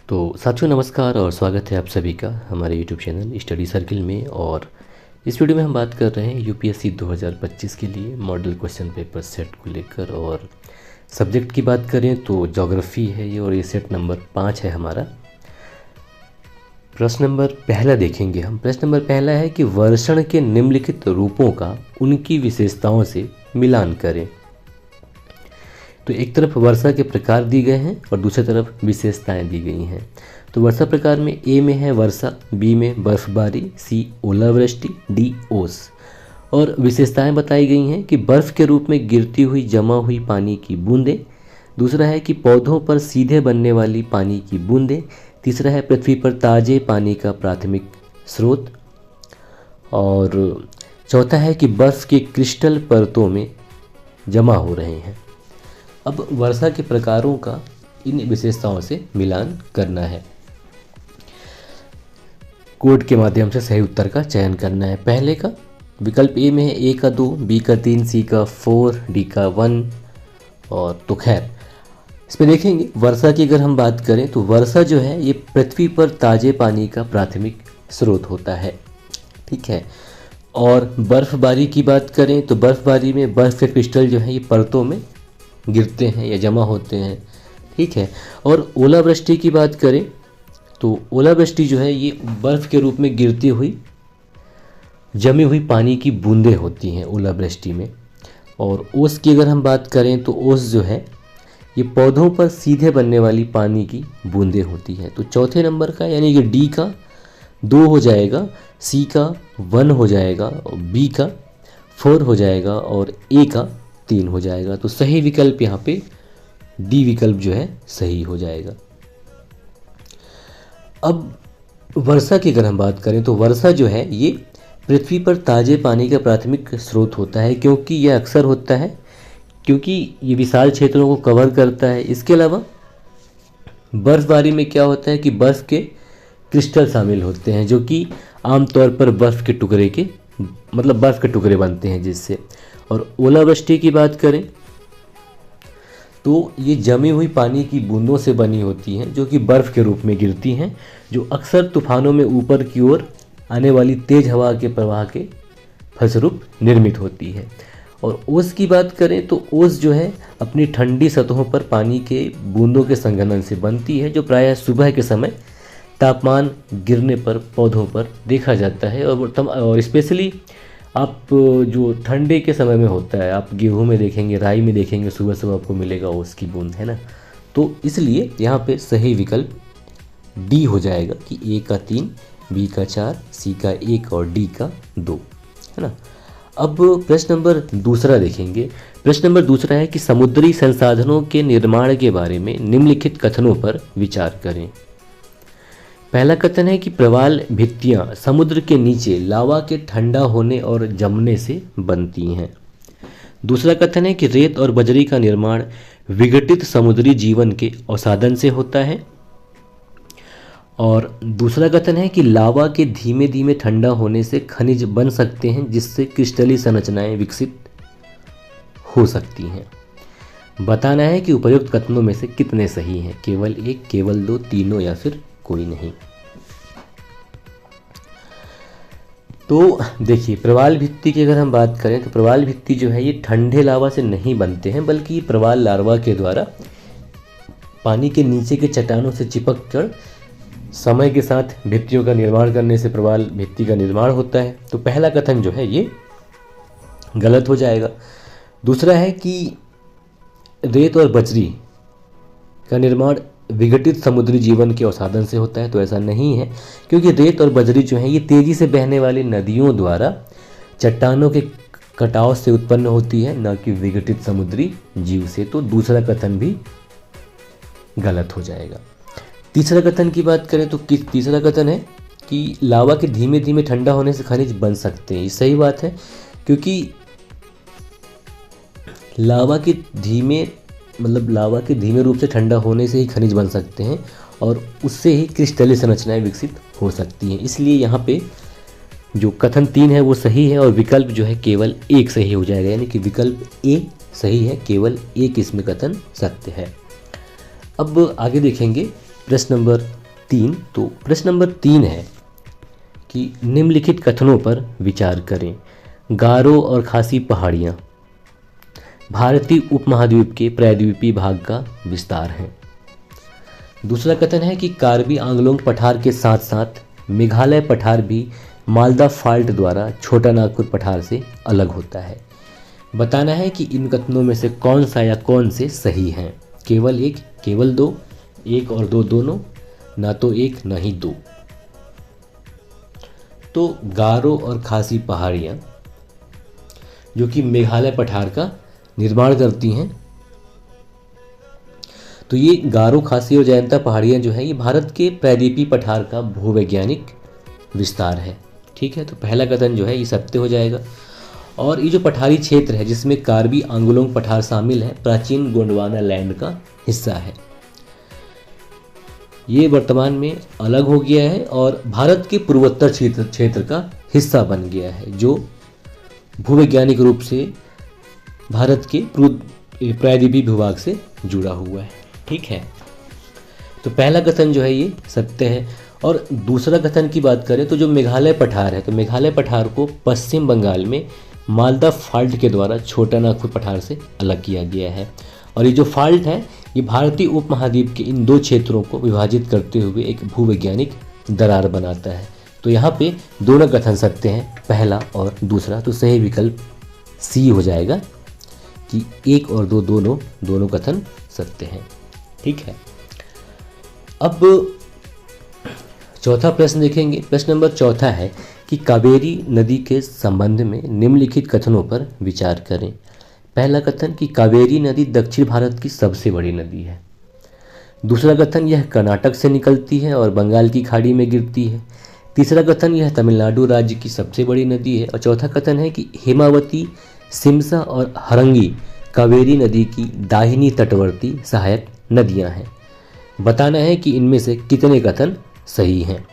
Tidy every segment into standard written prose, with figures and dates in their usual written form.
तो साथियों नमस्कार और स्वागत है आप सभी का हमारे YouTube चैनल स्टडी सर्किल में। और इस वीडियो में हम बात कर रहे हैं यूपीएससी 2025 के लिए मॉडल क्वेश्चन पेपर सेट को लेकर। और सब्जेक्ट की बात करें तो ज्योग्राफी है ये, और ये सेट नंबर 5 है हमारा। प्रश्न नंबर पहला देखेंगे हम। प्रश्न नंबर पहला है कि वर्षण के निम्नलिखित रूपों का उनकी विशेषताओं से मिलान करें। तो एक तरफ वर्षा के प्रकार दिए गए हैं और दूसरी तरफ विशेषताएं दी गई हैं। तो वर्षा प्रकार में ए में है वर्षा, बी में बर्फबारी, सी ओलावृष्टि, डी ओस। और विशेषताएं बताई गई हैं कि बर्फ़ के रूप में गिरती हुई जमा हुई पानी की बूंदें। दूसरा है कि पौधों पर सीधे बनने वाली पानी की बूंदें। तीसरा है पृथ्वी पर ताज़े पानी का प्राथमिक स्रोत। और चौथा है कि बर्फ़ के क्रिस्टल परतों में जमा हो रहे हैं। अब वर्षा के प्रकारों का इन विशेषताओं से मिलान करना है। कोड के माध्यम से सही उत्तर का चयन करना है। पहले का विकल्प ए में है ए का 2, बी का 3, सी का 4, डी का 1। और तो खैर इसमें देखेंगे वर्षा की अगर हम बात करें तो वर्षा जो है ये पृथ्वी पर ताज़े पानी का प्राथमिक स्रोत होता है, ठीक है। और बर्फबारी की बात करें तो बर्फबारी में बर्फ़ के क्रिस्टल जो है ये परतों में गिरते हैं या जमा होते हैं, ठीक है। और ओलावृष्टि की बात करें तो ओलावृष्टि जो है ये बर्फ़ के रूप में गिरती हुई जमी हुई पानी की बूंदें होती हैं ओलावृष्टि में। और ओस की अगर हम बात करें तो ओस जो है ये पौधों पर सीधे बनने वाली पानी की बूंदें होती हैं। तो चौथे नंबर का यानी कि डी का 2 हो जाएगा, सी का 1 हो जाएगा, और बी का 4 हो जाएगा, और ए का 3 हो जाएगा। तो सही विकल्प यहाँ पे डी विकल्प जो है सही हो जाएगा। अब वर्षा की अगर हम बात करें तो वर्षा जो है ये पृथ्वी पर ताज़े पानी का प्राथमिक स्रोत होता है, क्योंकि यह अक्सर होता है क्योंकि ये विशाल क्षेत्रों को कवर करता है। इसके अलावा बर्फबारी में क्या होता है कि बर्फ़ के क्रिस्टल शामिल होते हैं, जो कि आमतौर पर बर्फ़ के टुकड़े बनते हैं जिससे। और ओलावृष्टि की बात करें तो ये जमी हुई पानी की बूंदों से बनी होती हैं, जो कि बर्फ़ के रूप में गिरती हैं, जो अक्सर तूफानों में ऊपर की ओर आने वाली तेज़ हवा के प्रवाह के फलस्वरूप निर्मित होती है। और ओस की बात करें तो ओस जो है अपनी ठंडी सतहों पर पानी के बूंदों के संघनन से बनती है, जो प्रायः सुबह के समय तापमान गिरने पर पौधों पर देखा जाता है। और स्पेशली आप जो ठंडे के समय में होता है, आप गेहूं में देखेंगे, राई में देखेंगे, सुबह सुबह आपको मिलेगा ओस की बूंद, है ना। तो इसलिए यहाँ पे सही विकल्प डी हो जाएगा कि ए का 3, बी का 4, सी का 1 और डी का 2, है ना। अब प्रश्न नंबर दूसरा देखेंगे। प्रश्न नंबर दूसरा है कि समुद्री संसाधनों के निर्माण के बारे में निम्नलिखित कथनों पर विचार करें। पहला कथन है कि प्रवाल भित्तियाँ समुद्र के नीचे लावा के ठंडा होने और जमने से बनती हैं। दूसरा कथन है कि रेत और बजरी का निर्माण विघटित समुद्री जीवन के अवसादन से होता है। और दूसरा कथन है कि लावा के धीमे धीमे ठंडा होने से खनिज बन सकते हैं, जिससे क्रिस्टलीय संरचनाएं विकसित हो सकती हैं। बताना है कि उपर्युक्त कथनों में से कितने सही हैं, केवल 1, केवल 2, तीनों या फिर कोई नहीं। तो देखिए प्रवाल भित्ति की अगर हम बात करें तो प्रवाल भित्ति जो है ये ठंडे लावा से नहीं बनते हैं, बल्कि ये प्रवाल लार्वा के द्वारा पानी के नीचे के चट्टानों से चिपक कर समय के साथ भित्तियों का निर्माण करने से प्रवाल भित्ति का निर्माण होता है। तो पहला कथन जो है ये गलत हो जाएगा। दूसरा है कि रेत और बजरी का निर्माण विघटित समुद्री जीवन के अवसादन से होता है, तो ऐसा नहीं है, क्योंकि रेत और बजरी जो है ये तेज़ी से बहने वाली नदियों द्वारा चट्टानों के कटाव से उत्पन्न होती है, न कि विघटित समुद्री जीव से। तो दूसरा कथन भी गलत हो जाएगा। तीसरा कथन की बात करें तो तीसरा कथन है कि लावा के धीमे धीमे ठंडा होने से खनिज बन सकते हैं। ये सही बात है, क्योंकि लावा के धीमे रूप से ठंडा होने से ही खनिज बन सकते हैं, और उससे ही क्रिस्टलीय संरचनाएं विकसित हो सकती हैं। इसलिए यहाँ पे जो कथन 3 है वो सही है, और विकल्प जो है केवल 1 सही हो जाएगा, यानी कि विकल्प ए सही है, केवल 1 इसमें कथन सत्य है। अब आगे देखेंगे प्रश्न नंबर 3। तो प्रश्न नंबर 3 है कि निम्नलिखित कथनों पर विचार करें। गारो और खासी पहाड़ियाँ भारतीय उपमहाद्वीप के प्रायद्वीपीय भाग का विस्तार हैं। दूसरा कथन है कि कार्बी आंगलोंग पठार के साथ साथ मेघालय पठार भी मालदा फाल्ट द्वारा छोटा नागपुर पठार से अलग होता है। बताना है कि इन कथनों में से कौन सा या कौन से सही हैं। केवल एक, केवल दो, एक और दो दोनों, ना तो एक ना ही दो। तो गारो और खासी पहाड़ियाँ जो कि मेघालय पठार का निर्माण करती हैं, तो ये गारो, खासी और जयंता पहाड़ियाँ जो है ये भारत के प्रायद्वीपीय पठार का भूवैज्ञानिक विस्तार है। ठीक है, तो पहला कथन जो है ये सत्य हो जाएगा। और ये जो पठारी क्षेत्र है जिसमें कार्बी आंगलोंग पठार शामिल है, प्राचीन गोंडवाना लैंड का हिस्सा है। ये वर्तमान में अलग हो गया है और भारत के पूर्वोत्तर क्षेत्र का हिस्सा बन गया है, जो भूवैज्ञानिक रूप से भारत के प्रायद्वीपीय भूभाग से जुड़ा हुआ है। ठीक है, तो पहला कथन जो है ये सत्य है। और दूसरा कथन की बात करें तो जो मेघालय पठार है, तो मेघालय पठार को पश्चिम बंगाल में मालदा फाल्ट के द्वारा छोटा नागपुर पठार से अलग किया गया है। और ये जो फाल्ट है ये भारतीय उपमहाद्वीप के इन दो क्षेत्रों को विभाजित करते हुए एक भूवैज्ञानिक दरार बनाता है। तो यहाँ पे दोनों कथन सत्य हैं, पहला और दूसरा। तो सही विकल्प सी हो जाएगा कि एक और दो दोनों कथन सत्य हैं। ठीक है, अब चौथा प्रश्न देखेंगे। प्रश्न नंबर चौथा है कि कावेरी नदी के संबंध में निम्नलिखित कथनों पर विचार करें। पहला कथन कि कावेरी नदी दक्षिण भारत की सबसे बड़ी नदी है। दूसरा कथन यह कर्नाटक से निकलती है और बंगाल की खाड़ी में गिरती है। तीसरा कथन यह तमिलनाडु राज्य की सबसे बड़ी नदी है। और चौथा कथन है कि हेमावती, सिमसा और हरंगी कावेरी नदी की दाहिनी तटवर्ती सहायक नदियां हैं। बताना है कि इनमें से कितने कथन सही हैं।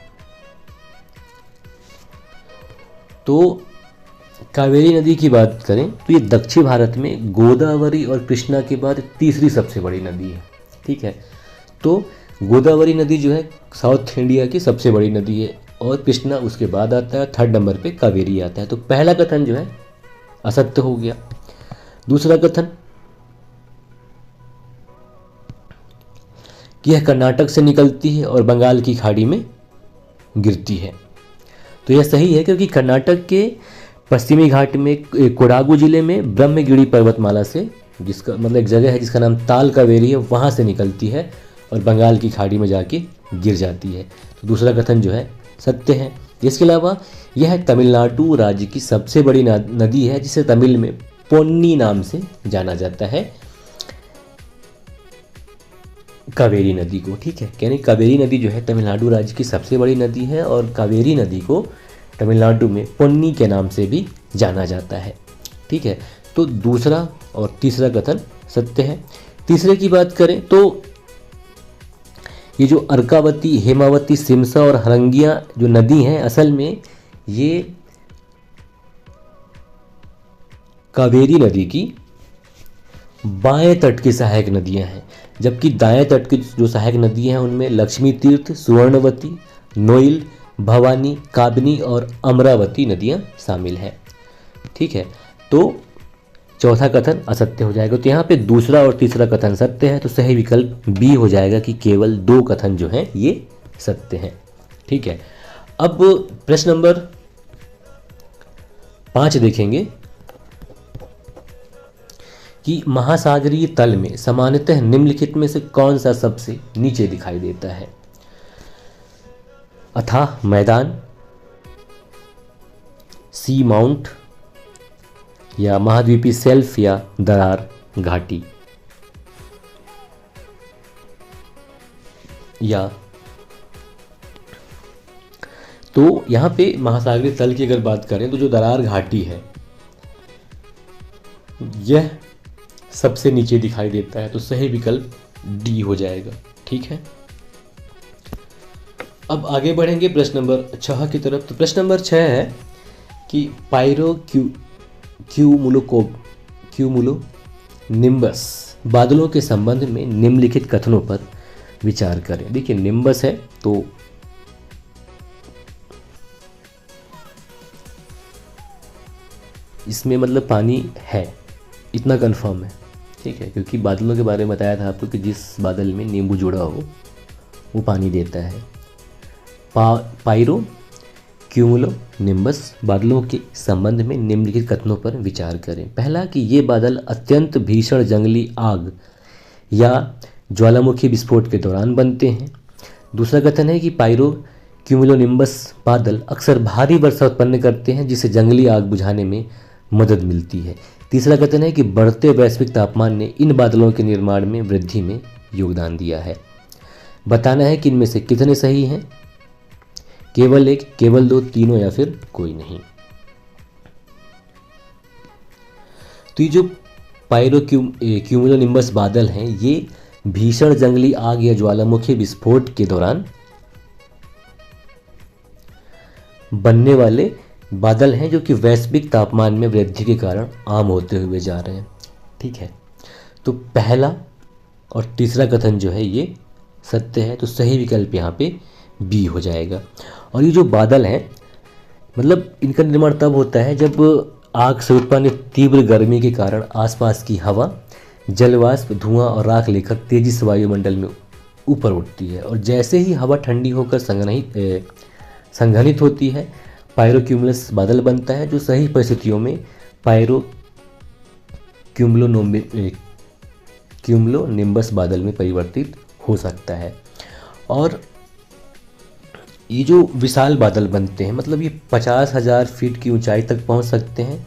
तो कावेरी नदी की बात करें तो ये दक्षिण भारत में गोदावरी और कृष्णा के बाद तीसरी सबसे बड़ी नदी है। ठीक है, तो गोदावरी नदी जो है साउथ इंडिया की सबसे बड़ी नदी है और कृष्णा उसके बाद आता है, थर्ड नंबर पे कावेरी आता है। तो पहला कथन जो है असत्य हो गया। दूसरा कथन कि यह कर्नाटक से निकलती है और बंगाल की खाड़ी में गिरती है, तो यह सही है, क्योंकि कर्नाटक के पश्चिमी घाट में कोडागु जिले में ब्रह्मगिरी पर्वतमाला से, जिसका मतलब एक जगह है जिसका नाम ताल कावेरी है, वहाँ से निकलती है और बंगाल की खाड़ी में जाके गिर जाती है। तो दूसरा कथन जो है सत्य है। इसके अलावा यह तमिलनाडु राज्य की सबसे बड़ी नदी है, जिसे तमिल में पोन्नी नाम से जाना जाता है, कावेरी नदी को। ठीक है, यानी कावेरी नदी जो है तमिलनाडु राज्य की सबसे बड़ी नदी है और कावेरी नदी को तमिलनाडु में पोन्नी के नाम से भी जाना जाता है। ठीक है, तो दूसरा और तीसरा कथन सत्य है। तीसरे की बात करें तो ये जो अर्कावती, हेमावती, सिमसा और हरंगिया जो नदी हैं, असल में ये कावेरी नदी की बाएं तट की सहायक नदियां हैं, जबकि दाएं तट की जो सहायक नदियां हैं उनमें लक्ष्मी तीर्थ, सुवर्णवती, नोइल, भवानी, काबनी और अमरावती नदियां शामिल हैं। ठीक है, तो चौथा कथन असत्य हो जाएगा। तो यहाँ पे दूसरा और तीसरा कथन सत्य है, तो सही विकल्प बी हो जाएगा कि केवल दो कथन जो हैं ये सत्य हैं। ठीक है, अब प्रश्न नंबर 5 देखेंगे कि महासागरीय तल में सामान्यतः निम्नलिखित में से कौन सा सबसे नीचे दिखाई देता है। अथाह मैदान, सी माउंट, या महाद्वीपीय सेल्फ, या दरार घाटी, या तो यहां पे महासागरीय तल की अगर बात करें तो जो दरार घाटी है यह सबसे नीचे दिखाई देता है, तो सही विकल्प डी हो जाएगा। ठीक है, अब आगे बढ़ेंगे प्रश्न नंबर 6 की तरफ। तो प्रश्न नंबर 6 है कि पायरो क्यूमुलो निम्बस बादलों के संबंध में निम्नलिखित कथनों पर विचार करें। देखिए निम्बस है तो इसमें मतलब पानी है, इतना कंफर्म है, ठीक है, क्योंकि बादलों के बारे में बताया था आपको कि जिस बादल में नींबू जुड़ा हो वो पानी देता है। पायरो क्यूमुलो निम्बस बादलों के संबंध में निम्नलिखित कथनों पर विचार करें। पहला कि ये बादल अत्यंत भीषण जंगली आग या ज्वालामुखी विस्फोट के दौरान बनते हैं। दूसरा कथन है कि पायरो क्यूमुलोनिम्बस बादल अक्सर भारी वर्षा उत्पन्न करते हैं जिससे जंगली आग बुझाने में मदद मिलती है। तीसरा कथन है कि बढ़ते वैश्विक तापमान ने इन बादलों के निर्माण में वृद्धि में योगदान दिया है। बताना है कि इनमें से कितने सही हैं, केवल एक, केवल दो, तीनों या फिर कोई नहीं। तो ये जो पायरो क्यूमुलोनिम्बस बादल हैं ये भीषण जंगली आग या ज्वालामुखी विस्फोट के दौरान बनने वाले बादल हैं जो कि वैश्विक तापमान में वृद्धि के कारण आम होते हुए जा रहे हैं, ठीक है। तो पहला और तीसरा कथन जो है ये सत्य है, तो सही विकल्प यहाँ पे बी हो जाएगा। और ये जो बादल हैं मतलब इनका निर्माण तब होता है जब आग से उत्पन्न तीव्र गर्मी के कारण आसपास की हवा जलवाष्प, धुआं और राख लेकर तेजी से वायुमंडल में ऊपर उठती है, और जैसे ही हवा ठंडी होकर संघनित होती है पायरोक्यूमुलस बादल बनता है, जो सही परिस्थितियों में पायरो क्यूमुलोनिम्बस बादल में परिवर्तित हो सकता है। और ये जो विशाल बादल बनते हैं मतलब ये 50,000 फीट की ऊंचाई तक पहुंच सकते हैं।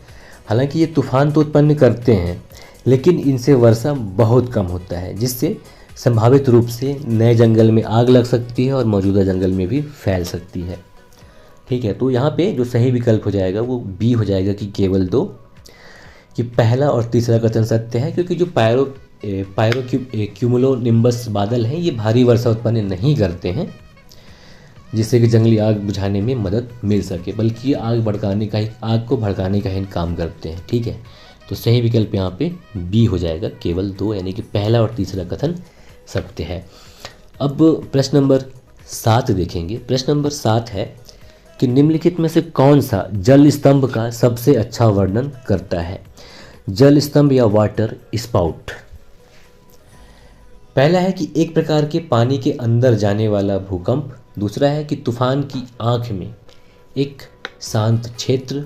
हालांकि ये तूफान तो उत्पन्न करते हैं लेकिन इनसे वर्षा बहुत कम होता है, जिससे संभावित रूप से नए जंगल में आग लग सकती है और मौजूदा जंगल में भी फैल सकती है, ठीक है। तो यहाँ पे जो सही विकल्प हो जाएगा वो बी हो जाएगा कि केवल दो, कि पहला और तीसरा कथन सत्य है, क्योंकि जो पायरो क्यूमुलोनिम्बस बादल हैं ये भारी वर्षा उत्पन्न नहीं करते हैं जिससे कि जंगली आग बुझाने में मदद मिल सके, बल्कि आग को भड़काने का ही काम करते हैं, ठीक है। तो सही विकल्प यहाँ पे बी हो जाएगा, केवल दो, यानी कि पहला और तीसरा कथन सत्य है। अब प्रश्न नंबर 7 देखेंगे। प्रश्न नंबर 7 है कि निम्नलिखित में से कौन सा जल स्तंभ का सबसे अच्छा वर्णन करता है। जल स्तंभ या वाटर स्पाउट। पहला है कि एक प्रकार के पानी के अंदर जाने वाला भूकंप। दूसरा है कि तूफान की आंख में एक शांत क्षेत्र,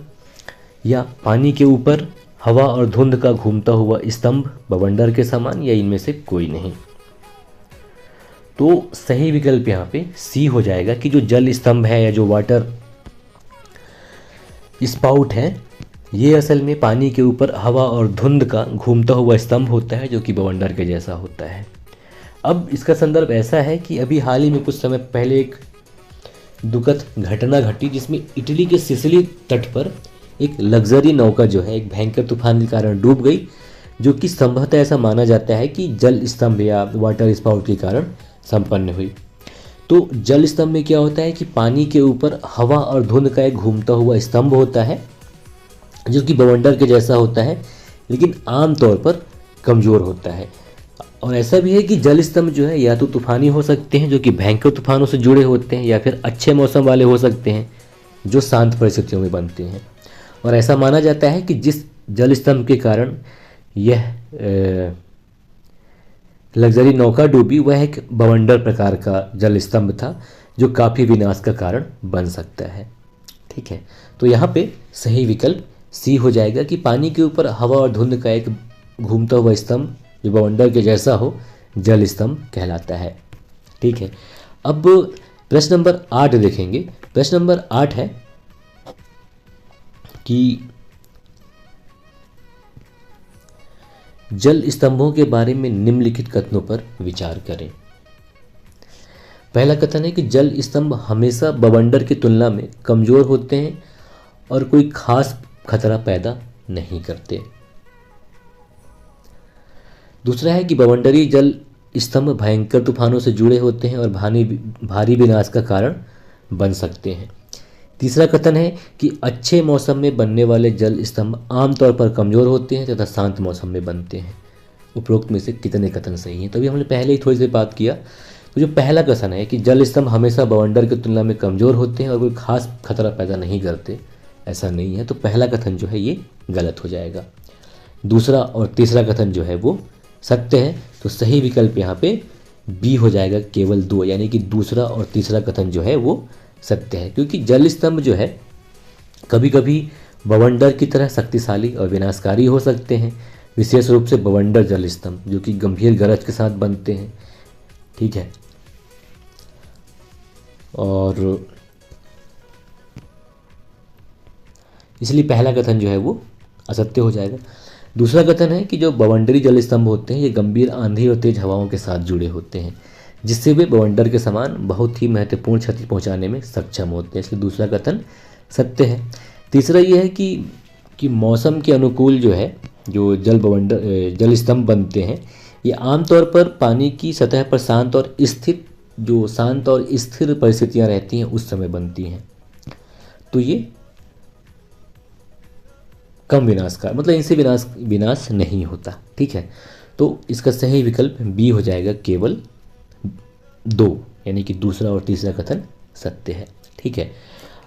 या पानी के ऊपर हवा और धुंध का घूमता हुआ स्तंभ बवंडर के समान, या इनमें से कोई नहीं। तो सही विकल्प यहाँ पे सी हो जाएगा कि जो जल स्तंभ है या जो वाटर स्पाउट है ये असल में पानी के ऊपर हवा और धुंध का घूमता हुआ स्तंभ होता है जो कि बवंडर के जैसा होता है। अब इसका संदर्भ ऐसा है कि अभी हाल ही में कुछ समय पहले एक दुखद घटना घटी जिसमें इटली के सिसिली तट पर एक लग्जरी नौका जो है एक भयंकर तूफान के कारण डूब गई, जो कि संभवतः ऐसा माना जाता है कि जल स्तंभ या वाटर स्पाउट के कारण संपन्न हुई। तो जल स्तंभ में क्या होता है कि पानी के ऊपर हवा और धुंध का एक घूमता हुआ स्तंभ होता है जो कि बवंडर के जैसा होता है लेकिन आमतौर पर कमज़ोर होता है। और ऐसा भी है कि जल स्तंभ जो है या तो तूफानी हो सकते हैं जो कि भयंकर तूफानों से जुड़े होते हैं, या फिर अच्छे मौसम वाले हो सकते हैं जो शांत परिस्थितियों में बनते हैं। और ऐसा माना जाता है कि जिस जल स्तंभ के कारण यह लग्जरी नौका डूबी वह एक बवंडर प्रकार का जल स्तंभ था जो काफ़ी विनाश का कारण बन सकता है, ठीक है। तो यहाँ पे सही विकल्प सी हो जाएगा कि पानी के ऊपर हवा और धुंध का एक घूमता हुआ स्तंभ जो बवंडर के जैसा हो जल स्तंभ कहलाता है, ठीक है। अब प्रश्न नंबर 8 देखेंगे। प्रश्न नंबर 8 है कि जल स्तंभों के बारे में निम्नलिखित कथनों पर विचार करें। पहला कथन है कि जल स्तंभ हमेशा बवंडर की तुलना में कमज़ोर होते हैं और कोई खास खतरा पैदा नहीं करते। दूसरा है कि बवंडरी जल स्तंभ भयंकर तूफानों से जुड़े होते हैं और भारी विनाश का कारण बन सकते हैं। तीसरा कथन है कि अच्छे मौसम में बनने वाले जल स्तंभ आमतौर पर कमज़ोर होते हैं तथा शांत मौसम में बनते हैं। उपरोक्त में से कितने कथन सही हैं? तो अभी हमने पहले ही थोड़ी सी बात किया, तो जो पहला कथन है कि जल स्तंभ हमेशा बवंडर की तुलना में कमज़ोर होते हैं और कोई खास खतरा पैदा नहीं करते, ऐसा नहीं है। तो पहला कथन जो है ये गलत हो जाएगा। दूसरा और तीसरा कथन जो है वो सत्य है। तो सही विकल्प यहाँ पे बी हो जाएगा, केवल 2, यानी कि दूसरा और तीसरा कथन जो है वो सत्य है। क्योंकि जल स्तंभ जो है कभी कभी बवंडर की तरह शक्तिशाली और विनाशकारी हो सकते हैं, विशेष रूप से बवंडर जल स्तंभ जो कि गंभीर गरज के साथ बनते हैं। ठीक है, और इसलिए पहला कथन जो है वो असत्य हो जाएगा। दूसरा कथन है कि जो बवंडरी जल स्तंभ होते हैं ये गंभीर आंधी और तेज हवाओं के साथ जुड़े होते हैं, जिससे वे बवंडर के समान बहुत ही महत्वपूर्ण क्षति पहुंचाने में सक्षम होते हैं, इसलिए दूसरा कथन सत्य है। तीसरा ये है कि मौसम के अनुकूल जो है जो जल स्तंभ बनते हैं ये आमतौर पर पानी की सतह पर शांत और स्थिर परिस्थितियां रहती हैं उस समय बनती हैं। तो ये कम विनाशकार, मतलब इनसे विनाश नहीं होता। ठीक है, तो इसका सही विकल्प बी हो जाएगा, केवल 2, यानी कि दूसरा और तीसरा कथन सत्य है। ठीक है,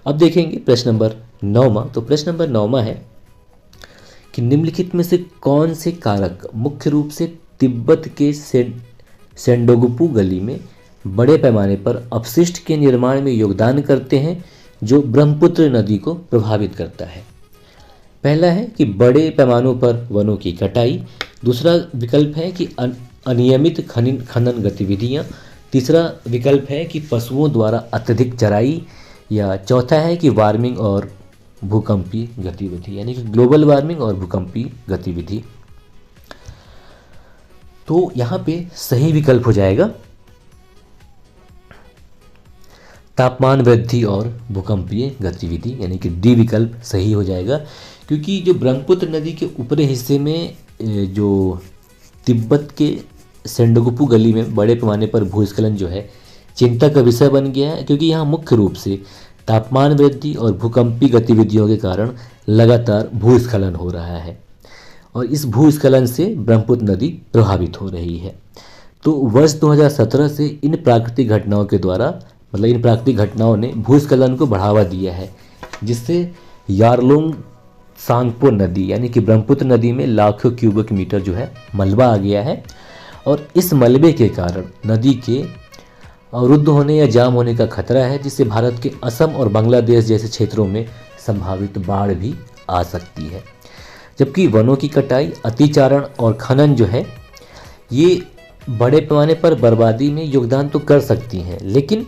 अब देखेंगे प्रश्न नंबर 9। तो प्रश्न नंबर 9 है कि निम्नलिखित में से कौन से कारक मुख्य रूप से तिब्बत के सेंडोगुपू गली में बड़े पैमाने पर अपशिष्ट के निर्माण में योगदान करते हैं जो ब्रह्मपुत्र नदी को प्रभावित करता है। पहला है कि बड़े पैमानों पर वनों की कटाई, दूसरा विकल्प है कि अनियमित खनन गतिविधियां, तीसरा विकल्प है कि पशुओं द्वारा अत्यधिक चराई, या चौथा है कि वार्मिंग और भूकंपीय गतिविधि, यानी कि ग्लोबल वार्मिंग और भूकंपीय गतिविधि। तो यहाँ पे सही विकल्प हो जाएगा तापमान वृद्धि और भूकंपीय गतिविधि, यानी कि डी विकल्प सही हो जाएगा। क्योंकि जो ब्रह्मपुत्र नदी के ऊपरी हिस्से में जो तिब्बत के सेंडोगुपू गली में बड़े पैमाने पर भूस्खलन जो है चिंता का विषय बन गया है, क्योंकि यहाँ मुख्य रूप से तापमान वृद्धि और भूकंपीय गतिविधियों के कारण लगातार भूस्खलन हो रहा है और इस भूस्खलन से ब्रह्मपुत्र नदी प्रभावित हो रही है। तो वर्ष 2017 से इन प्राकृतिक घटनाओं ने भूस्खलन को बढ़ावा दिया है, जिससे यारलुंग सांगपो नदी यानी कि ब्रह्मपुत्र नदी में लाखों क्यूबिक मीटर जो है मलबा आ गया है और इस मलबे के कारण नदी के अवरुद्ध होने या जाम होने का खतरा है, जिससे भारत के असम और बांग्लादेश जैसे क्षेत्रों में संभावित बाढ़ भी आ सकती है। जबकि वनों की कटाई, अतिचारण और खनन जो है ये बड़े पैमाने पर बर्बादी में योगदान तो कर सकती हैं, लेकिन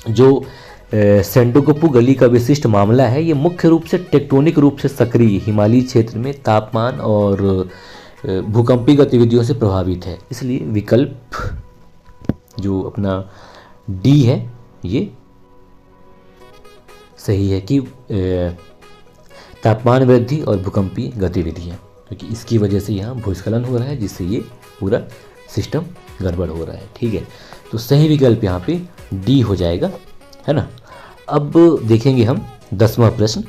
जो सेंडोगुपू गली का विशिष्ट मामला है ये मुख्य रूप से टेक्टोनिक रूप से सक्रिय हिमालयी क्षेत्र में तापमान और भूकंपीय गतिविधियों से प्रभावित है। इसलिए विकल्प जो अपना डी है ये सही है कि तापमान वृद्धि और भूकंपीय गतिविधियाँ, क्योंकि इसकी वजह से यहाँ भूस्खलन हो रहा है जिससे ये पूरा सिस्टम गड़बड़ हो रहा है। ठीक है, तो सही विकल्प यहाँ पे डी हो जाएगा, है ना। अब देखेंगे हम 10वां प्रश्न।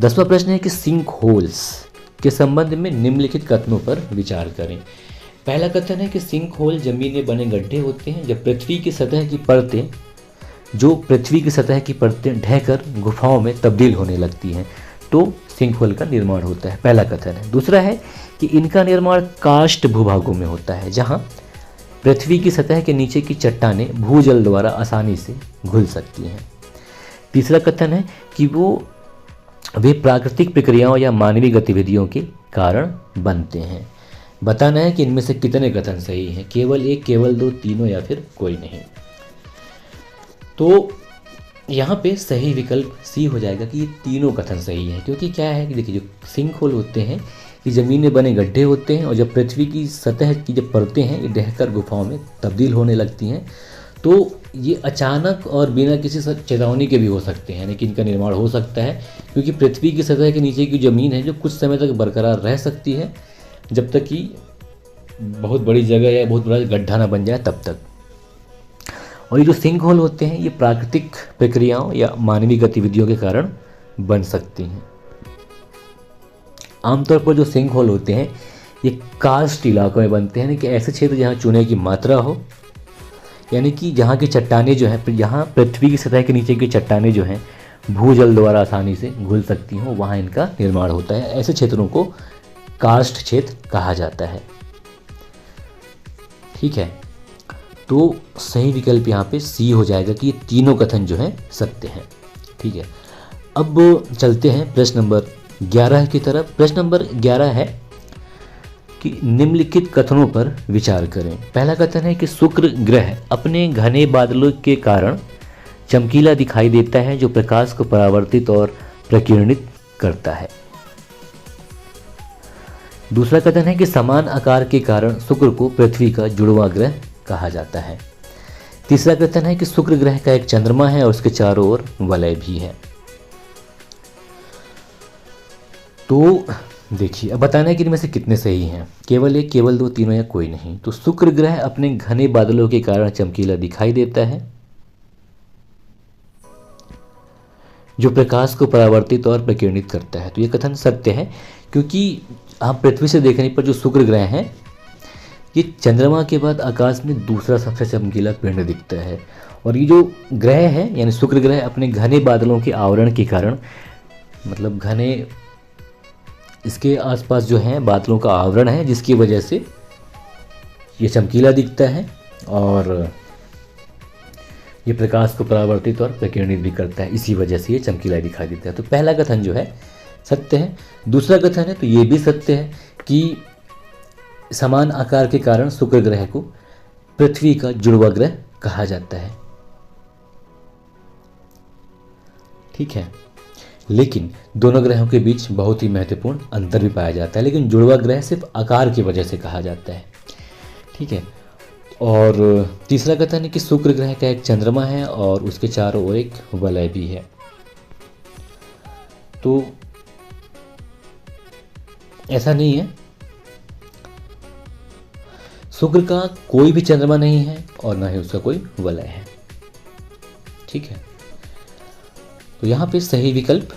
10वां प्रश्न है कि सिंक होल्स के संबंध में निम्नलिखित कथनों पर विचार करें। पहला कथन है कि सिंक होल जमीन में बने गड्ढे होते हैं जब पृथ्वी की सतह की परतें ढहकर गुफाओं में तब्दील होने लगती हैं तो सिंक होल का निर्माण होता है। पहला कथन है। दूसरा है कि इनका निर्माण कार्स्ट भूभागों में होता है जहां पृथ्वी की सतह के नीचे की चट्टानें भूजल द्वारा आसानी से घुल सकती हैं। तीसरा कथन है कि वे प्राकृतिक प्रक्रियाओं या मानवीय गतिविधियों के कारण बनते हैं। बताना है कि इनमें से कितने कथन सही हैं, केवल 1, केवल 2, तीनों या फिर कोई नहीं। तो यहाँ पे सही विकल्प सी हो जाएगा कि ये तीनों कथन सही है, क्योंकि क्या है कि देखिए जो सिंक होल होते हैं ये ज़मीन में बने गड्ढे होते हैं और जब पृथ्वी की सतह की जब परतें हैं ये ढहकर गुफाओं में तब्दील होने लगती हैं तो ये अचानक और बिना किसी चेतावनी के भी हो सकते हैं, यानी कि इनका निर्माण हो सकता है क्योंकि पृथ्वी की सतह के नीचे की ज़मीन है जो कुछ समय तक बरकरार रह सकती है जब तक कि बहुत बड़ी जगह या बहुत बड़ा गड्ढा ना बन जाए तब तक। और ये जो सिंक होल होते हैं ये प्राकृतिक प्रक्रियाओं या मानवीय गतिविधियों के कारण बन सकती हैं। आमतौर पर जो सिंक होल होते हैं ये कार्स्ट इलाकों में बनते हैं, कि ऐसे क्षेत्र जहाँ चूने की मात्रा हो यानी कि जहाँ की चट्टानें जो हैं, यहाँ पृथ्वी की सतह के नीचे की चट्टानें जो हैं भूजल द्वारा आसानी से घुल सकती हों, वहाँ इनका निर्माण होता है। ऐसे क्षेत्रों को कार्स्ट क्षेत्र कहा जाता है। ठीक है, तो सही विकल्प यहाँ पे सी हो जाएगा कि ये तीनों कथन जो हैं सत्य हैं। ठीक है, अब चलते हैं प्रश्न नंबर 11 की तरफ। प्रश्न नंबर 11 है कि निम्नलिखित कथनों पर विचार करें। पहला कथन है कि शुक्र ग्रह अपने घने बादलों के कारण चमकीला दिखाई देता है, जो प्रकाश को परावर्तित और प्रकीर्णित करता है। दूसरा कथन है कि समान आकार के कारण शुक्र को पृथ्वी का जुड़वां ग्रह कहा जाता है। तीसरा कथन है कि शुक्र ग्रह का एक चंद्रमा है और उसके चारों ओर वलय भी है। तो देखिए, अब बताना है कि इनमें से कितने सही हैं। केवल एक, केवल दो, तीनों या कोई नहीं। तो शुक्र ग्रह अपने घने बादलों के कारण चमकीला दिखाई देता है, जो प्रकाश को परावर्तित और प्रकीर्णित करता है। तो यह कथन सत्य है, क्योंकि आप पृथ्वी से देखने पर जो शुक्र ग्रह है, ये चंद्रमा के बाद आकाश में दूसरा सबसे चमकीला पिंड दिखता है। और ये जो ग्रह है यानी शुक्र ग्रह अपने घने बादलों के आवरण के कारण, मतलब घने इसके आसपास जो है बादलों का आवरण है, जिसकी वजह से ये चमकीला दिखता है और ये प्रकाश को परावर्तित और प्रकीर्णित भी करता है। इसी वजह से ये चमकीला दिखाई देता है। तो पहला कथन जो है सत्य है। दूसरा कथन है तो ये भी सत्य है कि समान आकार के कारण शुक्र ग्रह को पृथ्वी का जुड़वा ग्रह कहा जाता है। ठीक है, लेकिन दोनों ग्रहों के बीच बहुत ही महत्वपूर्ण अंतर भी पाया जाता है, लेकिन जुड़वा ग्रह सिर्फ आकार की वजह से कहा जाता है। ठीक है, और तीसरा कथन है कि शुक्र ग्रह का एक चंद्रमा है और उसके चारों ओर एक वलय भी है। तो ऐसा नहीं है, शुक्र का कोई भी चंद्रमा नहीं है और ना ही उसका कोई वलय है। ठीक है, तो यहाँ पे सही विकल्प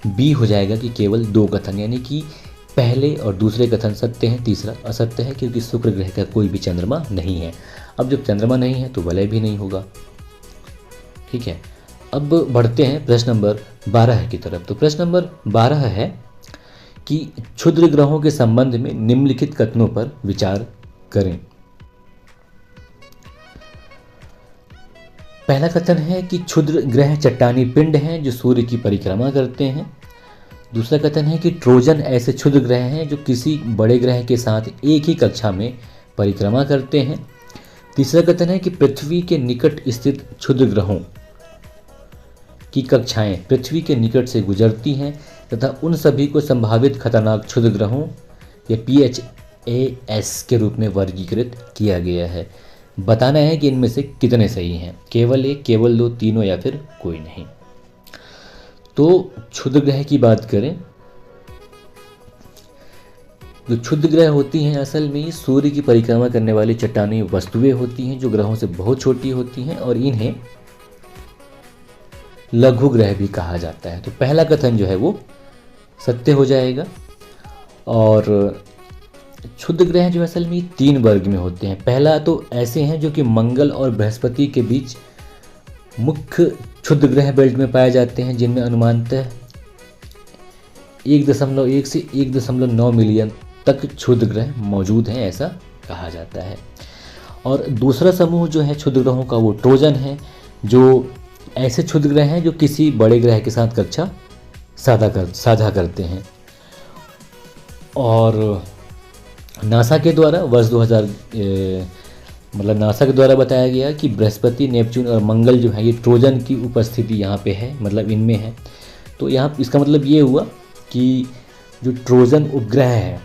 बी हो जाएगा कि केवल दो कथन, यानी कि पहले और दूसरे कथन सत्य हैं, तीसरा असत्य है, क्योंकि शुक्र ग्रह का कोई भी चंद्रमा नहीं है। अब जब चंद्रमा नहीं है तो वलय भी नहीं होगा। ठीक है, अब बढ़ते हैं प्रश्न नंबर 12 की तरफ। तो प्रश्न नंबर 12 है कि क्षुद्र ग्रहों के संबंध में निम्नलिखित कथनों पर विचार करें। पहला कथन है कि क्षुद्र ग्रह चट्टानी पिंड हैं जो सूर्य की परिक्रमा करते हैं। दूसरा कथन है कि ट्रोजन ऐसे क्षुद्र ग्रह हैं जो किसी बड़े ग्रह के साथ एक ही कक्षा में परिक्रमा करते हैं। तीसरा कथन है कि पृथ्वी के निकट स्थित क्षुद्र ग्रहों की कक्षाएं पृथ्वी के निकट से गुजरती हैं तथा उन सभी को संभावित खतरनाक क्षुद्र ग्रहों या PHAS के रूप में वर्गीकृत किया गया है। बताना है कि इनमें से कितने सही हैं, केवल एक, केवल दो, तीनों या फिर कोई नहीं। तो क्षुद्र ग्रह की बात करें, जो क्षुद्र ग्रह होती हैं असल में सूर्य की परिक्रमा करने वाली चट्टानी वस्तुएं होती हैं जो ग्रहों से बहुत छोटी होती हैं और इन्हें लघु ग्रह भी कहा जाता है। तो पहला कथन जो है वो सत्य हो जाएगा। और क्षुद्र ग्रह जो असल में 3 वर्ग में होते हैं। पहला तो ऐसे हैं जो कि मंगल और बृहस्पति के बीच मुख्य क्षुद्र ग्रह बेल्ट में पाए जाते हैं, जिनमें अनुमानतः 1.1 से 1.9 मिलियन तक क्षुद्र ग्रह मौजूद हैं, ऐसा कहा जाता है। और दूसरा समूह जो है क्षुद्र ग्रहों का वो ट्रोजन है, जो ऐसे क्षुद्र ग्रह हैं जो किसी बड़े ग्रह के साथ कक्षा साझा करते हैं। और नासा के द्वारा वर्ष 2000 मतलब नासा के द्वारा बताया गया कि बृहस्पति, नेपच्यून और मंगल जो है ये ट्रोजन की उपस्थिति यहाँ पे है, मतलब इनमें है। तो यहाँ इसका मतलब ये हुआ कि जो ट्रोजन उपग्रह है,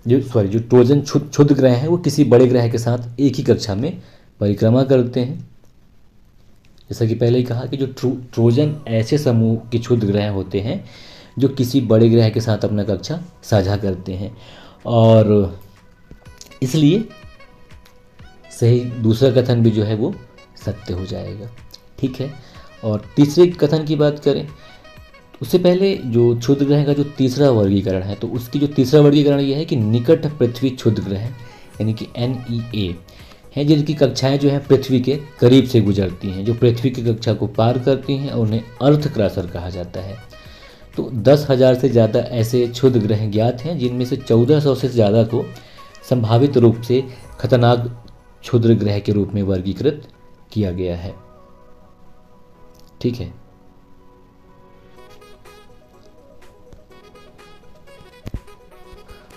जो ट्रोजन क्षुद्र ग्रह है वो किसी बड़े ग्रह के साथ एक ही कक्षा में परिक्रमा करते हैं। जैसा कि पहले ही कहा कि जो ट्रोजन ऐसे समूह के क्षुद्र ग्रह होते हैं जो किसी बड़े ग्रह के साथ अपना कक्षा साझा करते हैं, और इसलिए सही दूसरा कथन भी जो है वो सत्य हो जाएगा। ठीक है, और तीसरे कथन की बात करें उससे पहले जो क्षुद्र ग्रह का जो तीसरा वर्गीकरण है, तो उसकी जो तीसरा वर्गीकरण ये है कि निकट पृथ्वी क्षुद्र ग्रह यानी कि NEA हैं जिनकी कक्षाएं जो हैं पृथ्वी के करीब से गुजरती हैं, जो पृथ्वी की कक्षा को पार करती हैं, उन्हें अर्थ क्रॉसर कहा जाता है। तो 10,000 से ज़्यादा ऐसे क्षुद्र ग्रह ज्ञात हैं, जिनमें से 1400 से ज़्यादा को संभावित रूप से खतरनाक क्षुद्र ग्रह के रूप में वर्गीकृत किया गया है। ठीक है,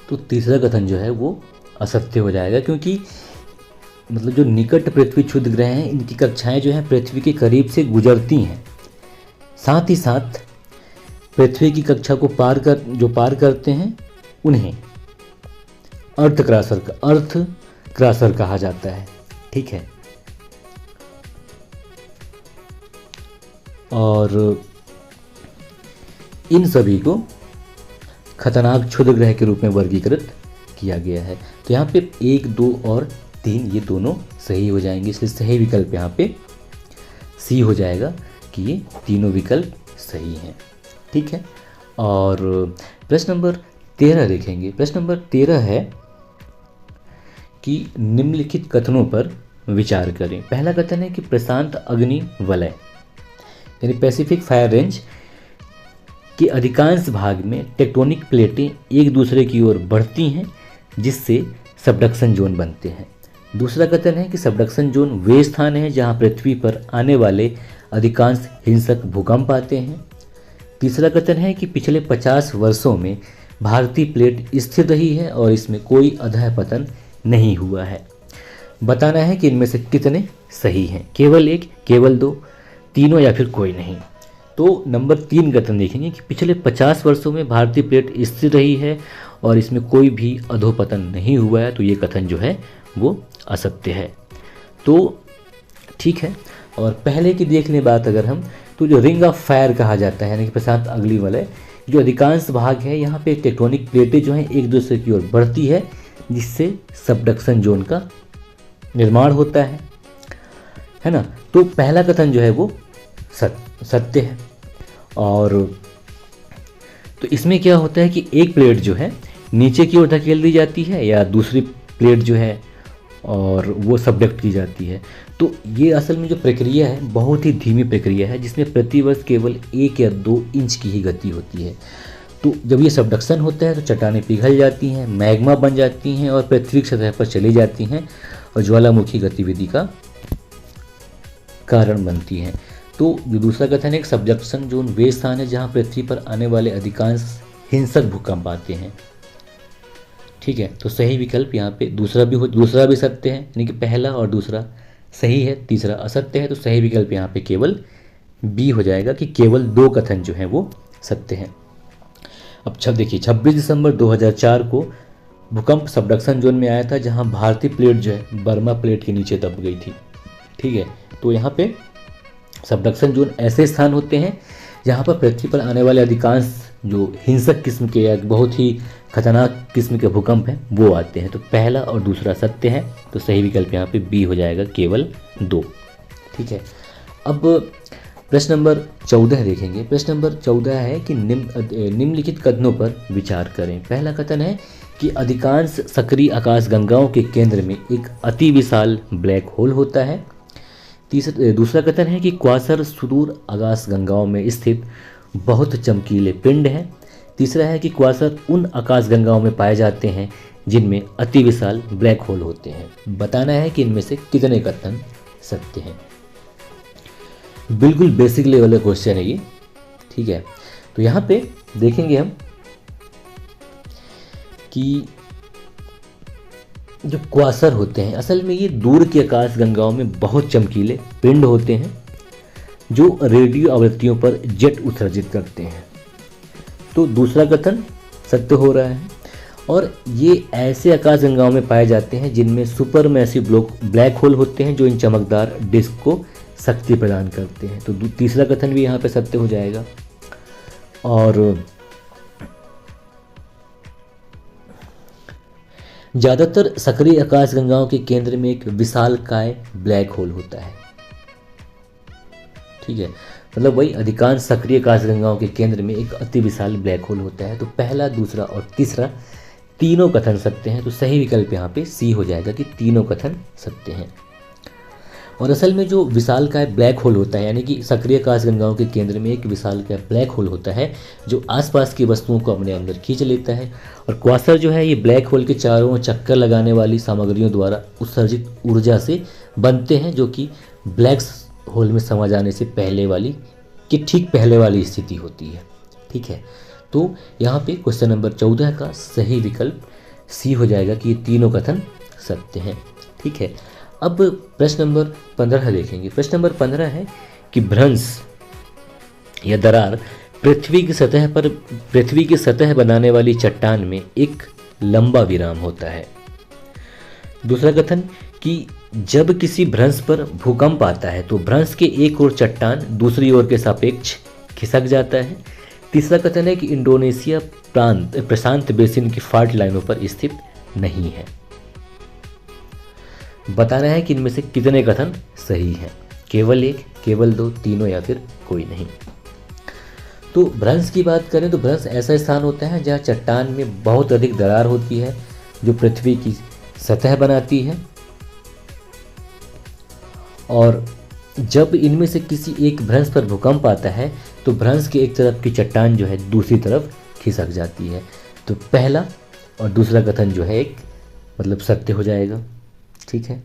तो तीसरा कथन जो है वो असत्य हो जाएगा, क्योंकि मतलब जो निकट पृथ्वी क्षुद्र ग्रह हैं इनकी कक्षाएं जो हैं पृथ्वी के करीब से गुजरती हैं, साथ ही साथ पृथ्वी की कक्षा को पार करते हैं उन्हें अर्थ क्रॉसर कहा जाता है। ठीक है, और इन सभी को खतरनाक क्षुद्र ग्रह के रूप में वर्गीकृत किया गया है। तो यहाँ पे 1, 2 और 3 ये दोनों सही हो जाएंगे, इसलिए सही विकल्प यहाँ पे सी हो जाएगा कि ये तीनों विकल्प सही हैं। ठीक है, और प्रश्न नंबर 13 देखेंगे। प्रश्न नंबर 13 है कि निम्नलिखित कथनों पर विचार करें। पहला कथन है कि प्रशांत अग्नि वलय यानी पैसिफिक फायर रेंज के अधिकांश भाग में टेक्टोनिक प्लेटें एक दूसरे की ओर बढ़ती हैं, जिससे सबडक्शन जोन बनते हैं। दूसरा कथन है कि सबडक्शन जोन वे स्थान हैं जहां पृथ्वी पर आने वाले अधिकांश हिंसक भूकंप आते हैं। तीसरा कथन है कि पिछले 50 वर्षों में भारतीय प्लेट स्थिर रही है और इसमें कोई अधः पतन नहीं हुआ है। बताना है कि इनमें से कितने सही हैं, केवल 1, केवल 2, तीनों या फिर कोई नहीं। तो नंबर 3 कथन देखेंगे कि पिछले 50 वर्षों में भारतीय प्लेट स्थिर रही है और इसमें कोई भी अधोपतन नहीं हुआ है, तो ये कथन जो है वो असत्य है। तो ठीक है, और पहले की देख लें बात अगर हम, तो जो रिंग ऑफ फायर कहा जाता है यानी कि प्रशांत अग्नि वलय, जो अधिकांश भाग है यहाँ पे टेक्टोनिक प्लेटें जो हैं एक दूसरे की ओर बढ़ती है, जिससे सबडक्शन जोन का निर्माण होता है ना। तो पहला कथन जो है वो सत्य है। और तो इसमें क्या होता है कि एक प्लेट जो है नीचे की ओर धकेल दी जाती है या दूसरी प्लेट जो है और वो सबडक्ट की जाती है। तो ये असल में जो प्रक्रिया है बहुत ही धीमी प्रक्रिया है, जिसमें प्रतिवर्ष केवल 1 या 2 इंच की ही गति होती है। तो जब ये सबडक्शन होता है तो चट्टानें पिघल जाती हैं, मैग्मा बन जाती हैं और पृथ्वी की सतह पर चली जाती हैं और ज्वालामुखी गतिविधि का कारण बनती हैं। तो जो दूसरा कथन है, सबडक्शन जोन वे स्थान है जहां पृथ्वी पर आने वाले अधिकांश हिंसक भूकंप आते हैं। ठीक है, तो सही विकल्प यहाँ पे दूसरा भी सत्य है, यानी कि पहला और दूसरा सही है, तीसरा असत्य है। तो सही विकल्प यहाँ पे केवल बी हो जाएगा कि केवल 2 कथन जो हैं वो सत्य हैं। अब देखिए 26 दिसंबर 2004 को भूकंप सबडक्शन जोन में आया था, जहां भारतीय प्लेट जो है बर्मा प्लेट के नीचे दब गई थी। ठीक है, तो यहाँ पे सबडक्शन जोन ऐसे स्थान होते हैं जहाँ पर पृथ्वी पर आने वाले अधिकांश जो हिंसक किस्म के या बहुत ही खतरनाक किस्म के भूकंप हैं वो आते हैं। तो पहला और दूसरा सत्य है, तो सही विकल्प यहाँ पे बी हो जाएगा, केवल 2। ठीक है, अब प्रश्न नंबर 14 देखेंगे। प्रश्न नंबर 14 है कि निम्नलिखित कथनों पर विचार करें। पहला कथन है कि अधिकांश सक्रिय आकाशगंगाओं के केंद्र में एक अति विशाल ब्लैक होल होता है। दूसरा कथन है कि क्वासर सुदूर आकाशगंगाओं में स्थित बहुत चमकीले पिंड हैं। तीसरा है कि क्वासर उन आकाशगंगाओं में पाए जाते हैं जिनमें अति विशाल ब्लैक होल होते हैं। बताना है कि इनमें से कितने कथन सत्य हैं। बिल्कुल बेसिक लेवल का क्वेश्चन है ये। ठीक है, तो यहाँ पे देखेंगे हम कि जो क्वासर होते हैं असल में ये दूर की आकाशगंगाओं में बहुत चमकीले पिंड होते हैं जो रेडियो आवृत्तियों पर जेट उत्सर्जित करते हैं। तो दूसरा कथन सत्य हो रहा है, और ये ऐसे आकाशगंगाओं में पाए जाते हैं जिनमें सुपर मैसिव ब्लैक होल होते हैं जो इन चमकदार डिस्क को शक्ति प्रदान करते हैं। तो तीसरा कथन भी यहाँ पे सत्य हो जाएगा। और ज़्यादातर सक्रिय आकाशगंगाओं के केंद्र में एक विशालकाय ब्लैक होल होता है। ठीक है, मतलब वही अधिकांश सक्रिय आकाशगंगाओं के केंद्र में एक अति विशाल ब्लैक होल होता है। तो पहला, दूसरा और तीसरा तीनों कथन सत्य हैं। तो सही विकल्प यहाँ पे सी हो जाएगा कि तीनों कथन सत्य हैं। और असल में जो विशालकाय ब्लैक होल होता है, यानी कि सक्रिय आकाशगंगाओं के केंद्र में एक विशालकाय ब्लैक होल होता है जो आसपास की वस्तुओं को अपने अंदर खींच लेता है। और क्वासर जो है ये ब्लैक होल के चारों ओर चक्कर लगाने वाली सामग्रियों द्वारा उत्सर्जित ऊर्जा से बनते हैं, जो कि ब्लैक होल में समा जाने से पहले वाली कि ठीक पहले वाली स्थिति होती है। ठीक है, तो यहाँ पे क्वेश्चन नंबर 14 का सही विकल्प सी हो जाएगा कि ये तीनों कथन सत्य हैं। ठीक है, अब प्रश्न नंबर 15 देखेंगे। प्रश्न नंबर 15 है कि भ्रंश या दरार पृथ्वी की सतह बनाने वाली चट्टान में एक लंबा विराम होता है। दूसरा कथन कि जब किसी भ्रंश पर भूकंप आता है तो भ्रंश के एक ओर चट्टान दूसरी ओर के सापेक्ष खिसक जाता है। तीसरा कथन है कि इंडोनेशिया प्रशांत बेसिन की फाल्ट लाइनों पर स्थित नहीं है। बताना है कि इनमें से कितने कथन सही हैं, केवल एक, केवल दो, तीनों या फिर कोई नहीं। तो भ्रंश की बात करें तो भ्रंश ऐसा स्थान होता है जहाँ चट्टान में बहुत अधिक दरार होती है जो पृथ्वी की सतह बनाती है, और जब इनमें से किसी एक भ्रंश पर भूकंप आता है तो भ्रंश के एक तरफ की चट्टान जो है दूसरी तरफ खिसक जाती है। तो पहला और दूसरा कथन जो है एक मतलब सत्य हो जाएगा। ठीक है,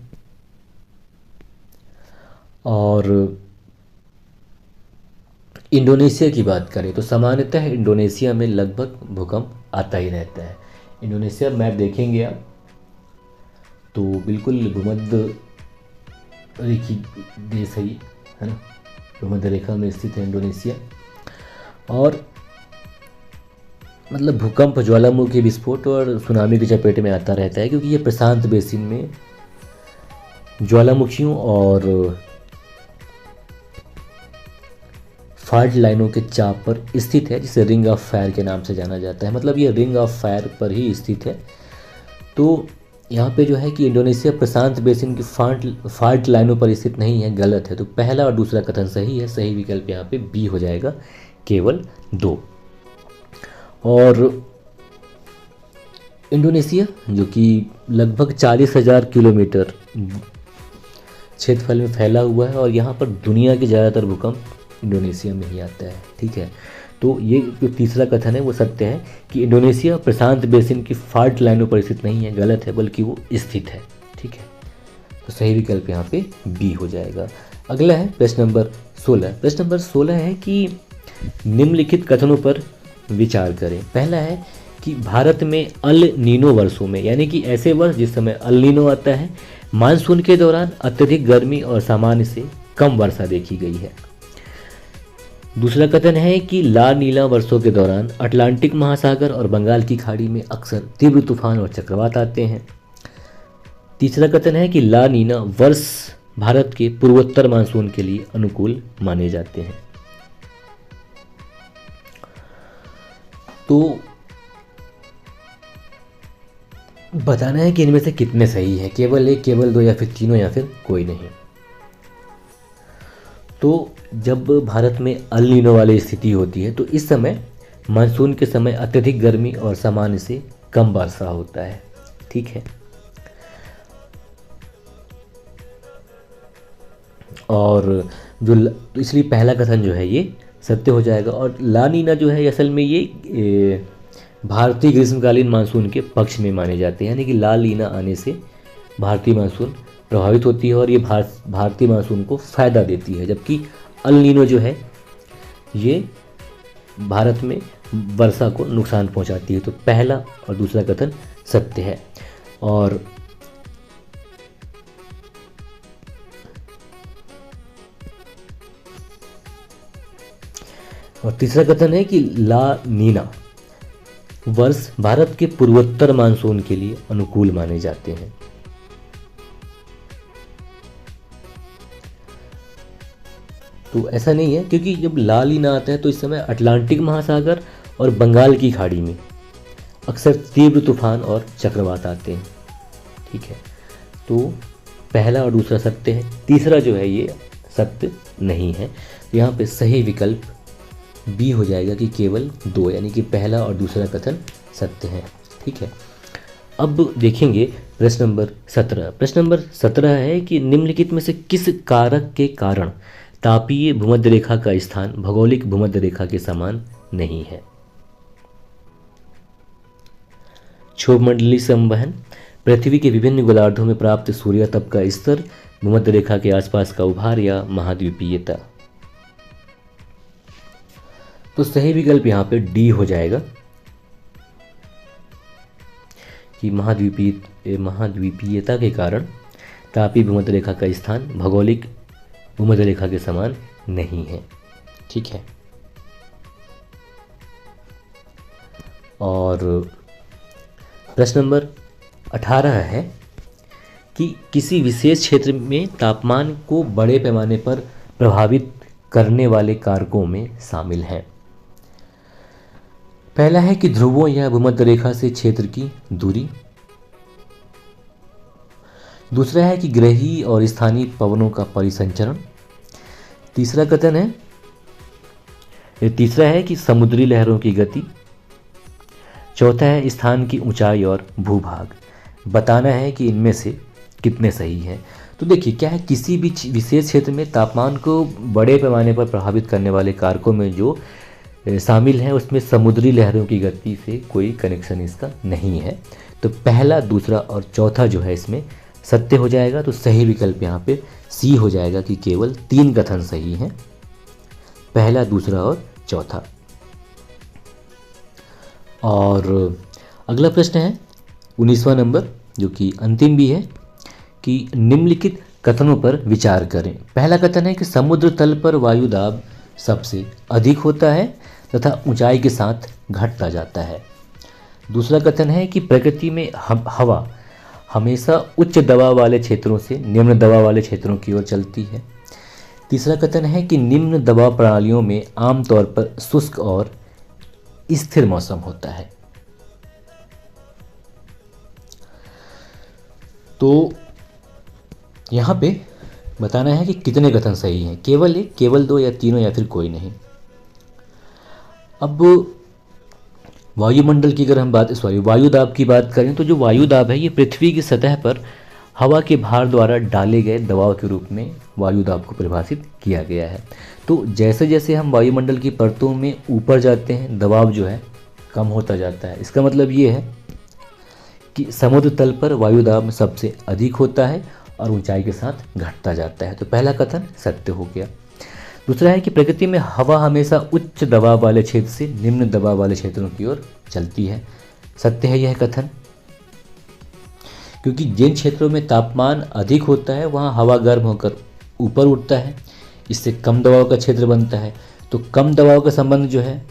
और इंडोनेशिया की बात करें तो सामान्यतः इंडोनेशिया में लगभग भूकंप आता ही रहता है। इंडोनेशिया मैप देखेंगे आप तो बिल्कुल भूमध्य रेखी देश है ये, है ना, भूमध्य रेखा में स्थित है इंडोनेशिया। और मतलब भूकंप, ज्वालामुखी विस्फोट और सुनामी की चपेट में आता रहता है, क्योंकि ये प्रशांत बेसिन में ज्वालामुखियों और फाल्ट लाइनों के चाप पर स्थित है, जिसे रिंग ऑफ फायर के नाम से जाना जाता है। मतलब ये रिंग ऑफ फायर पर ही स्थित है। तो यहाँ पे जो है कि इंडोनेशिया प्रशांत बेसिन की फाल्ट लाइनों पर स्थित नहीं है, गलत है। तो पहला और दूसरा कथन सही है। सही विकल्प यहाँ पे बी हो जाएगा, केवल 2। और इंडोनेशिया जो कि लगभग 40,000 किलोमीटर क्षेत्रफल में फैला हुआ है, और यहाँ पर दुनिया के ज़्यादातर भूकंप इंडोनेशिया में ही आता है। ठीक है, तो ये जो तीसरा कथन है वो सत्य है कि इंडोनेशिया प्रशांत बेसिन की फाल्ट लाइनों पर स्थित नहीं है, गलत है, बल्कि वो स्थित है। ठीक है, तो सही विकल्प यहाँ पे बी हो जाएगा। अगला है प्रश्न नंबर 16। प्रश्न नंबर 16 है कि निम्नलिखित कथनों पर विचार करें। पहला है कि भारत में अल नीनो वर्षों में, यानी कि ऐसे वर्ष जिस समय अल नीनो आता है, मानसून के दौरान अत्यधिक गर्मी और सामान्य से कम वर्षा देखी गई है। दूसरा कथन है कि ला नीला वर्षों के दौरान अटलांटिक महासागर और बंगाल की खाड़ी में अक्सर तीव्र तूफान और चक्रवात आते हैं। तीसरा कथन है कि ला नीना वर्ष भारत के पूर्वोत्तर मानसून के लिए अनुकूल माने जाते हैं। तो बताना है कि इनमें से कितने सही हैं, केवल एक, केवल दो, या फिर तीनों, या फिर कोई नहीं। तो जब भारत में अल नीनो वाली स्थिति होती है तो इस समय मानसून के समय अत्यधिक गर्मी और सामान्य से कम वर्षा होता है। ठीक है, और जो इसलिए पहला कथन जो है ये सत्य हो जाएगा। और ला नीना जो है असल में ये भारतीय ग्रीष्मकालीन मानसून के पक्ष में माने जाते हैं, यानी कि ला नीना आने से भारतीय मानसून प्रभावित होती है और ये भारतीय मानसून को फ़ायदा देती है, जबकि अल नीनो जो है ये भारत में वर्षा को नुकसान पहुंचाती है। तो पहला और दूसरा कथन सत्य है। और तीसरा कथन है कि ला नीना वर्ष भारत के पूर्वोत्तर मानसून के लिए अनुकूल माने जाते हैं। तो ऐसा नहीं है, क्योंकि जब ला नीना आता है तो इस समय अटलांटिक महासागर और बंगाल की खाड़ी में अक्सर तीव्र तूफान और चक्रवात आते हैं। ठीक है, तो पहला और दूसरा सत्य है, तीसरा जो है ये सत्य नहीं है। तो यहाँ पे सही विकल्प बी हो जाएगा कि केवल 2, यानी कि पहला और दूसरा कथन सत्य है। ठीक है, अब देखेंगे प्रश्न नंबर 17। प्रश्न नंबर 17 है कि निम्नलिखित में से किस कारक के कारण तापीय भूमध्य रेखा का स्थान भौगोलिक भूमध्य रेखा के समान नहीं है? क्षोभमंडलीय संवहन, पृथ्वी के विभिन्न गोलार्धों में प्राप्त सूर्यतप का स्तर, भूमध्य रेखा के आसपास का उभार या महाद्वीपीयता। तो सही विकल्प यहाँ पे डी हो जाएगा कि महाद्वीपीयता के कारण तापीय भूमध्य रेखा का स्थान भौगोलिक भूमध्य रेखा के समान नहीं है। ठीक है। और प्रश्न नंबर 18 है कि किसी विशेष क्षेत्र में तापमान को बड़े पैमाने पर प्रभावित करने वाले कारकों में शामिल हैं। पहला है कि ध्रुवों या भूमध्य रेखा से क्षेत्र की दूरी। दूसरा है कि ग्रही और स्थानीय पवनों का परिसंचरण। तीसरा है कि समुद्री लहरों की गति। चौथा है स्थान की ऊंचाई और भूभाग। बताना है कि इनमें से कितने सही हैं। तो देखिए क्या है, किसी भी विशेष क्षेत्र में तापमान को बड़े पैमाने पर प्रभावित करने वाले कारकों में जो शामिल हैं उसमें समुद्री लहरों की गति से कोई कनेक्शन इसका नहीं है। तो पहला, दूसरा और चौथा जो है इसमें सत्य हो जाएगा। तो सही विकल्प यहाँ पे सी हो जाएगा कि केवल 3 कथन सही हैं, पहला, दूसरा और चौथा। और अगला प्रश्न है 19वां नंबर, जो कि अंतिम भी है, कि निम्नलिखित कथनों पर विचार करें। पहला कथन है कि समुद्र तल पर वायु दाब सबसे अधिक होता है तथा ऊंचाई के साथ घटता जाता है। दूसरा कथन है कि प्रकृति में हवा हमेशा उच्च दबाव वाले क्षेत्रों से निम्न दबाव वाले क्षेत्रों की ओर चलती है। तीसरा कथन है कि निम्न दबाव प्रणालियों में आमतौर पर शुष्क और स्थिर मौसम होता है। तो यहाँ पे बताना है कि कितने कथन सही हैं, केवल 1, केवल 2 या तीनों या फिर कोई नहीं। अब वायुमंडल की अगर हम वायु दाब की बात करें तो जो वायु दाब है ये पृथ्वी की सतह पर हवा के भार द्वारा डाले गए दबाव के रूप में वायु दाब को परिभाषित किया गया है। तो जैसे जैसे हम वायुमंडल की परतों में ऊपर जाते हैं दबाव जो है कम होता जाता है। इसका मतलब ये है कि समुद्र तल पर वायु दाब सबसे अधिक होता है और ऊंचाई के साथ घटता जाता है। तो पहला कथन सत्य हो गया। दूसरा है कि प्रकृति में हवा हमेशा उच्च दबाव वाले क्षेत्र से निम्न दबाव वाले क्षेत्रों की ओर चलती है। सत्य है यह कथन, क्योंकि जिन क्षेत्रों में तापमान अधिक होता है वहाँ हवा गर्म होकर ऊपर उठता है, इससे कम दबाव का क्षेत्र बनता है। तो कम दबाव का संबंध जो है,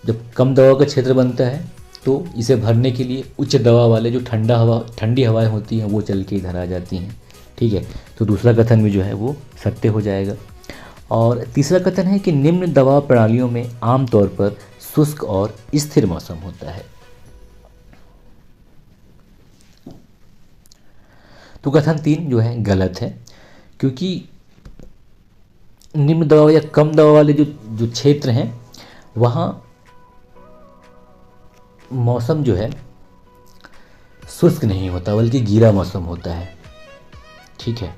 जब कम दबाव का क्षेत्र बनता है तो इसे भरने के लिए उच्च दबाव वाले जो ठंडी हवाएं होती हैं वो चल के इधर आ जाती हैं। ठीक है, तो दूसरा कथन भी जो है वो सत्य हो जाएगा। और तीसरा कथन है कि निम्न दबाव प्रणालियों में आमतौर पर शुष्क और स्थिर मौसम होता है। तो कथन 3 जो है गलत है, क्योंकि निम्न दबाव या कम दबाव वाले जो क्षेत्र हैं वहाँ मौसम जो है शुष्क नहीं होता बल्कि गीला मौसम होता है। ठीक है,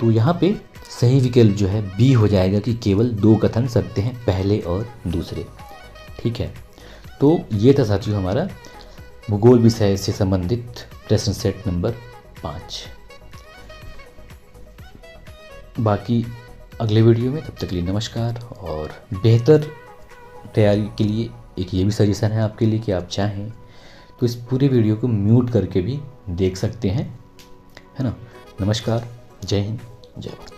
तो यहाँ पे सही विकल्प जो है बी हो जाएगा कि केवल 2 कथन सत्य हैं, पहले और दूसरे। ठीक है, तो ये था साथियों हमारा भूगोल विषय से संबंधित प्रश्न सेट नंबर 5। बाकी अगले वीडियो में, तब तक के लिए नमस्कार। और बेहतर तैयारी के लिए एक ये भी सजेशन है आपके लिए कि आप चाहें तो इस पूरे वीडियो को म्यूट करके भी देख सकते हैं, है ना। नमस्कार, जय हिंद, जय भारत।